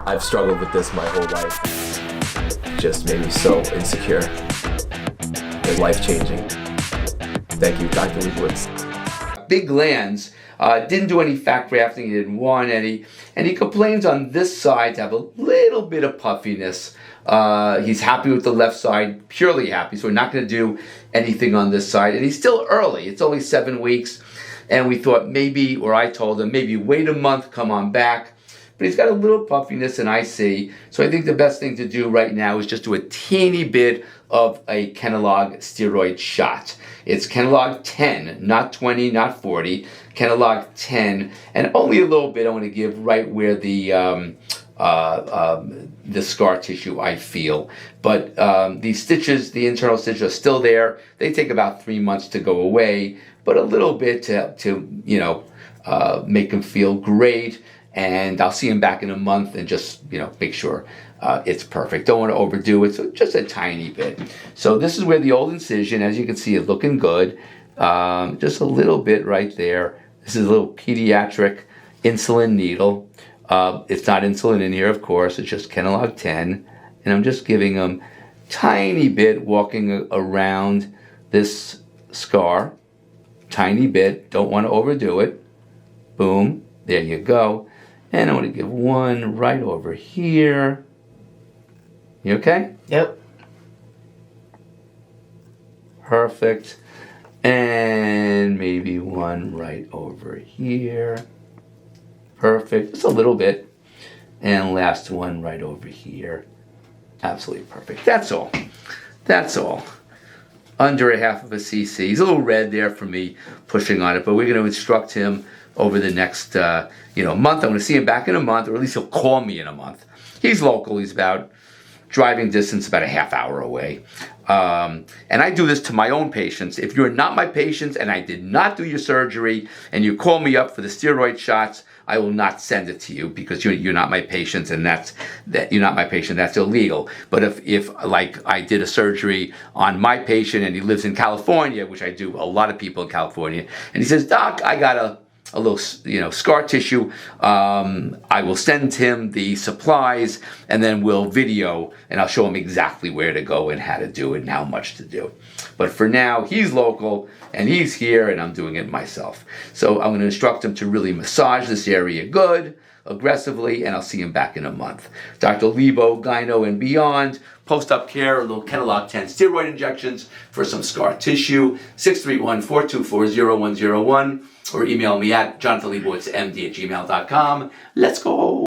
I've struggled with this my whole life. Just made me so insecure. It's life-changing. Thank you, Dr. Lebowitz. Big glands, didn't do any fat grafting, he didn't want any, and he complains on this side to have a little bit of puffiness. He's happy with the left side, purely happy, so we're not going to do anything on this side, and he's still early. It's only 7 weeks, and we thought maybe, or I told him, maybe wait a month, come on back. But he's got a little puffiness, and I see. So I think the best thing to do right now is just do a teeny bit of a KENALOG steroid shot. It's KENALOG-10, not 20, not 40. KENALOG-10, and only a little bit I want to give right where the scar tissue I feel. But these stitches, the internal stitches are still there. They take about 3 months to go away, but a little bit to make them feel great. And I'll see him back in a month and just, make sure it's perfect. Don't want to overdo it, so just a tiny bit. So this is where the old incision, as you can see, is looking good. Just a little bit right there. This is a little pediatric insulin needle. It's not insulin in here, of course. It's just KENALOG-10. And I'm just giving him tiny bit, walking around this scar. Tiny bit. Don't want to overdo it. Boom. There you go. And I want to give one right over here. You okay? Yep. Perfect. And maybe one right over here. Perfect. Just a little bit. And last one right over here. Absolutely perfect. That's all. That's all. Under a half of a cc. He's a little red there for me pushing on it, but we're going to instruct him over the next month. I'm going to see him back in a month, or at least he'll call me in a month. He's local. He's about driving distance, about a half hour away. And I do this to my own patients. If you're not my patients and I did not do your surgery and you call me up for the steroid shots, I will not send it to you because you're not my patient, and you're not my patient. That's illegal. But if like I did a surgery on my patient and he lives in California, which I do a lot of people in California, and he says, "Doc, I got a little, scar tissue. I will send him the supplies, and then we'll video, and I'll show him exactly where to go and how to do it and how much to do." But for now, he's local, and he's here, and I'm doing it myself. So I'm going to instruct him to really massage this area good, aggressively, and I'll see him back in a month. Dr. Lebo, Gyno, and beyond. Post-op care, a little KENALOG-10 steroid injections for some scar tissue. 631-424-0101. Or email me at jonathanlebowitzmd@gmail.com. Let's go.